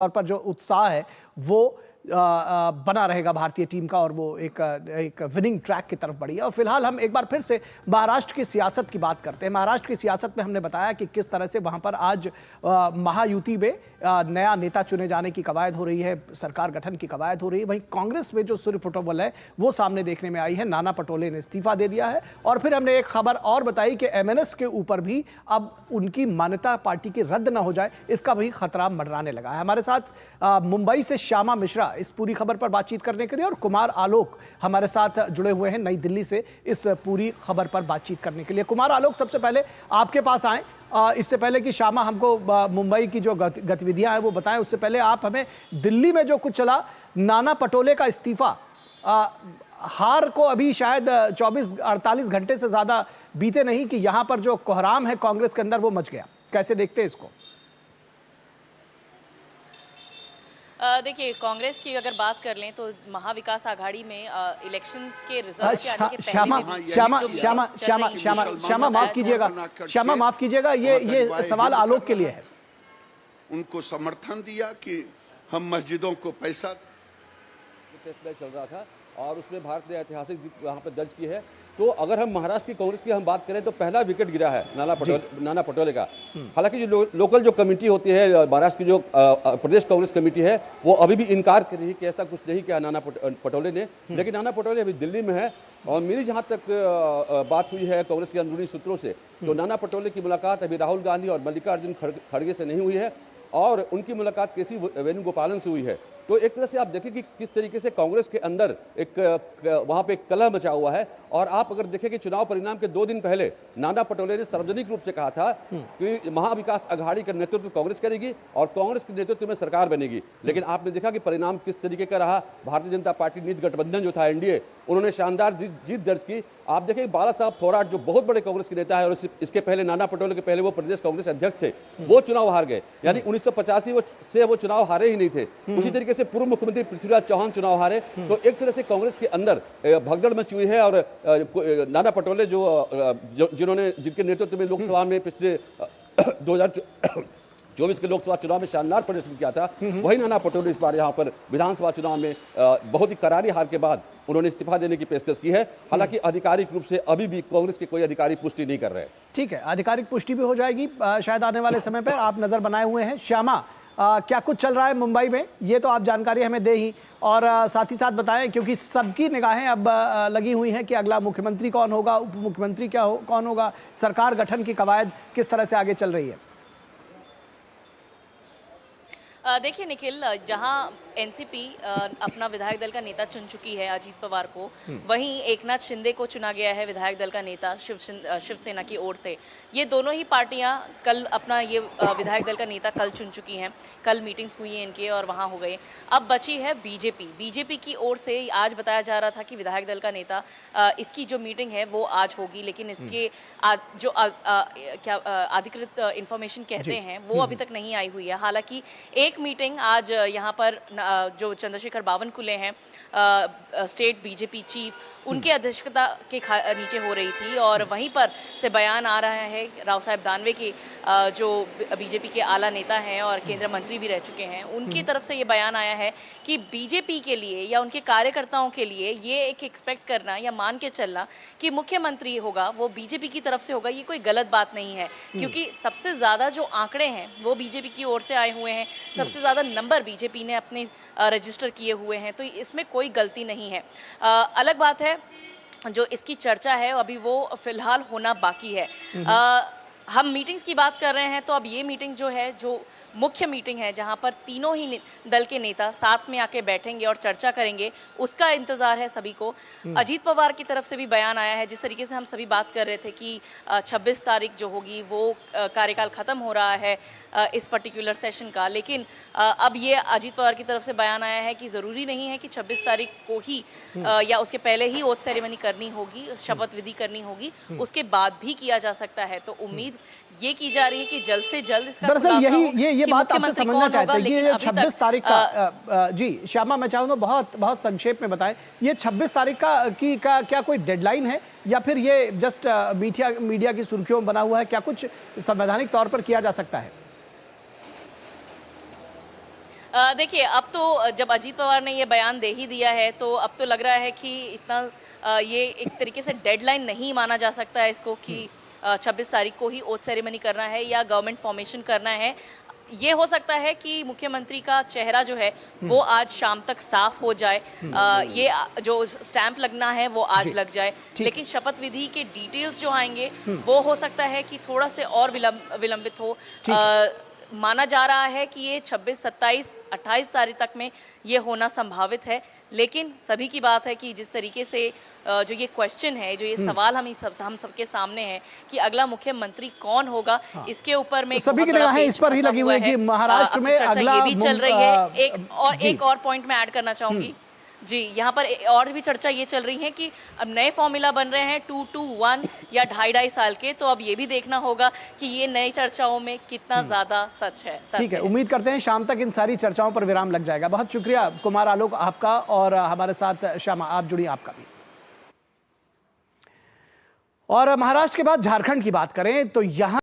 तौर पर जो उत्साह है वो बना रहेगा भारतीय टीम का और वो एक विनिंग ट्रैक की तरफ बढ़ी है। और फिलहाल हम एक बार फिर से महाराष्ट्र की सियासत की बात करते हैं। महाराष्ट्र की सियासत में हमने बताया कि किस तरह से वहां पर आज महायुति में नया नेता चुने जाने की कवायद हो रही है, सरकार गठन की कवायद हो रही है। वहीं कांग्रेस में जो सूर्य फुटबॉल है वो सामने देखने में आई है। नाना पटोले ने इस्तीफा दे दिया है और फिर हमने एक खबर और बताई कि एमएनएस के ऊपर भी अब उनकी मान्यता पार्टी की रद्द ना हो जाए, इसका भी खतरा मंडराने लगा है। हमारे साथ मुंबई से श्यामा मिश्रा इस पूरी खबर पर बातचीत करने के लिए और कुमार आलोक हमारे साथ जुड़े हुए हैं नई दिल्ली से इस पूरी खबर पर बातचीत करने के लिए। कुमार आलोक, सबसे पहले आपके पास आए, इससे पहले कि श्यामा हमको मुंबई की जो गतिविधियां हैं वो बताएं, उससे पहले आप हमें दिल्ली में जो कुछ चला, नाना पटोले का इस्तीफा, हार को अभी शायद 24-48 घंटे से ज्यादा बीते नहीं कि यहां पर जो कोहराम है कांग्रेस के अंदर वो मच गया। कैसे देखते हैं इसको? देखिए, कांग्रेस की अगर बात कर लें तो महाविकास आघाड़ी में इलेक्शंस के रिजल्ट के आने के श्यामा माफ कीजिएगा, ये सवाल आलोक के लिए है। उनको समर्थन दिया कि हम मस्जिदों को पैसा, टेस्ट मैच चल रहा था और उसमें भारत ने ऐतिहासिक जीत वहाँ पर दर्ज की है। तो अगर हम महाराष्ट्र की कांग्रेस की हम बात करें तो पहला विकेट गिरा है नाना पटोले का। हालांकि जो लोकल जो कमेटी होती है महाराष्ट्र की, जो प्रदेश कांग्रेस कमेटी है, वो अभी भी इनकार कर रही है कि ऐसा कुछ नहीं किया नाना पटोले ने। लेकिन नाना पटोले अभी दिल्ली में है और मेरी जहाँ तक बात हुई है कांग्रेस के अंदरूनी सूत्रों से, तो नाना पटोले की मुलाकात अभी राहुल गांधी और मल्लिकार्जुन खड़गे से नहीं हुई है और उनकी मुलाकात केसी वेणुगोपालन से हुई है। तो एक तरह से आप देखें कि किस तरीके से कांग्रेस के अंदर एक वहाँ पे एक कलह मचा हुआ है। और आप अगर देखें कि चुनाव परिणाम के 2 दिन पहले नाना पटोले ने सार्वजनिक रूप से कहा था कि महाविकास आघाड़ी का नेतृत्व कांग्रेस करेगी और कांग्रेस के नेतृत्व में सरकार बनेगी। लेकिन आपने देखा कि परिणाम किस तरीके का रहा। भारतीय जनता पार्टी नीति गठबंधन जो था एनडीए, उन्होंने शानदार जीत दर्ज की। आप देखें बाला साहब थोराट जो बहुत बड़े कांग्रेस के नेता है और इसके पहले नाना पटोले के पहले वो प्रदेश कांग्रेस अध्यक्ष थे, वो चुनाव हार गए। यानी 1985 से वो चुनाव हारे ही नहीं थे। उसी तरीके से पूर्व मुख्यमंत्री पृथ्वीराज चौहान चुनाव हारे। तो एक तरह से कांग्रेस के अंदर भगदड़ मची हुई है और नाना पटोले जिनके नेतृत्व में लोकसभा में पिछले 2024 के लोकसभा चुनाव में शानदार प्रदर्शन किया था, वही नाना पटोले इस बार यहाँ पर विधानसभा चुनाव में बहुत ही करारी हार के बाद उन्होंने इस्तीफा देने की पेशकश की है। हालांकि आधिकारिक रूप से अभी भी कांग्रेस के कोई अधिकारी पुष्टि नहीं कर रहे हैं। ठीक है, आधिकारिक पुष्टि भी हो जाएगी शायद आने वाले समय पर। आप नजर बनाए हुए हैं श्यामा, क्या कुछ चल रहा है मुंबई में, ये तो आप जानकारी हमें दे ही, और साथ ही साथ बताएं क्योंकि सबकी निगाहें अब लगी हुई हैं कि अगला मुख्यमंत्री कौन होगा, उप मुख्यमंत्री कौन होगा, सरकार गठन की कवायद किस तरह से आगे चल रही है। देखिए निखिल, जहां एनसीपी अपना विधायक दल का नेता चुन चुकी है अजीत पवार को, वहीं एकनाथ शिंदे को चुना गया है विधायक दल का नेता शिवसेना की ओर से। ये दोनों ही पार्टियां कल अपना ये विधायक दल का नेता कल चुन चुकी हैं। कल मीटिंग्स हुई हैं इनके और वहां हो गए। अब बची है बीजेपी की ओर से आज बताया जा रहा था कि विधायक दल का नेता इसकी जो मीटिंग है वो आज होगी, लेकिन इसके जो क्या अधिकृत इंफॉर्मेशन कहते हैं वो अभी तक नहीं आई हुई है। हालांकि एक मीटिंग आज यहाँ पर जो चंद्रशेखर बावनकुले हैं स्टेट बीजेपी चीफ, उनकी अध्यक्षता के नीचे हो रही थी और वहीं पर से बयान आ रहा है राव साहब दानवे के जो बीजेपी के आला नेता हैं और केंद्रीय मंत्री भी रह चुके हैं, उनकी तरफ से ये बयान आया है कि बीजेपी के लिए या उनके कार्यकर्ताओं के लिए ये एक एक्सपेक्ट करना या मान के चलना कि मुख्यमंत्री होगा वो बीजेपी की तरफ से होगा, ये कोई गलत बात नहीं है। क्योंकि सबसे ज़्यादा जो आंकड़े हैं वो बीजेपी की ओर से आए हुए हैं, सबसे ज़्यादा नंबर बीजेपी ने अपने रजिस्टर किए हुए हैं, तो इसमें कोई गलती नहीं है। अलग बात है जो इसकी चर्चा है अभी वो फिलहाल होना बाकी है। हम मीटिंग्स की बात कर रहे हैं तो अब ये मीटिंग जो है, जो मुख्य मीटिंग है जहां पर तीनों ही दल के नेता साथ में आके बैठेंगे और चर्चा करेंगे, उसका इंतजार है सभी को। अजीत पवार की तरफ से भी बयान आया है, जिस तरीके से हम सभी बात कर रहे थे कि 26 तारीख जो होगी वो कार्यकाल ख़त्म हो रहा है इस पर्टिकुलर सेशन का, लेकिन अब ये अजीत पवार की तरफ से बयान आया है कि ज़रूरी नहीं है कि 26 तारीख को ही या उसके पहले ही ओथ सेरेमनी करनी होगी, शपथ विधि करनी होगी, उसके बाद भी किया जा सकता है। तो उम्मीद ये की जा रही है कि जल्द से जल्द इसका दरअसल ये बात आपसे समझना चाहते हैं। ये 26 तारीख का जी श्यामा, मैं चाहूंगा बहुत संक्षेप में बताएं, ये 26 तारीख का क्या कोई डेडलाइन है या फिर ये जस्ट मीडिया की सुर्खियों में बना हुआ है? क्या कुछ संवैधानिक तौर पर किया जा सकता है? देखिए, अब तो जब अजीत पवार ने ये बयान दे ही दिया है तो अब तो लग रहा है कि इतना ये एक तरीके से डेडलाइन नहीं माना जा सकता है इसको कि 26 तारीख को ही ओथ सेरेमनी करना है या गवर्नमेंट फॉर्मेशन करना है। ये हो सकता है कि मुख्यमंत्री का चेहरा जो है वो आज शाम तक साफ हो जाए, ये जो स्टैंप लगना है वो आज लग जाए, लेकिन शपथ विधि के डिटेल्स जो आएंगे वो हो सकता है कि थोड़ा से और विलंबित हो। माना जा रहा है कि ये 26, 27, 28 तारीख तक में ये होना संभावित है, लेकिन सभी की बात है कि जिस तरीके से जो ये क्वेश्चन है, जो ये सवाल हम सबके सामने है कि अगला मुख्यमंत्री कौन होगा, इसके ऊपर में तो सभी की निगाहें इस पर ही लगी हुई है कि महाराष्ट्र में अगला ये भी चल रही है। एक और पॉइंट मैं ऐड करना चाहूंगी जी, यहाँ पर और भी चर्चा ये चल रही है कि अब नए फॉर्मूला बन रहे हैं 2-2-1 या 2.5 साल के, तो अब ये भी देखना होगा कि ये नई चर्चाओं में कितना ज्यादा सच है। ठीक है, उम्मीद करते हैं शाम तक इन सारी चर्चाओं पर विराम लग जाएगा। बहुत शुक्रिया कुमार आलोक आपका, और हमारे साथ श्यामा आप जुड़ी, आपका भी। और महाराष्ट्र के बाद झारखंड की बात करें तो यहाँ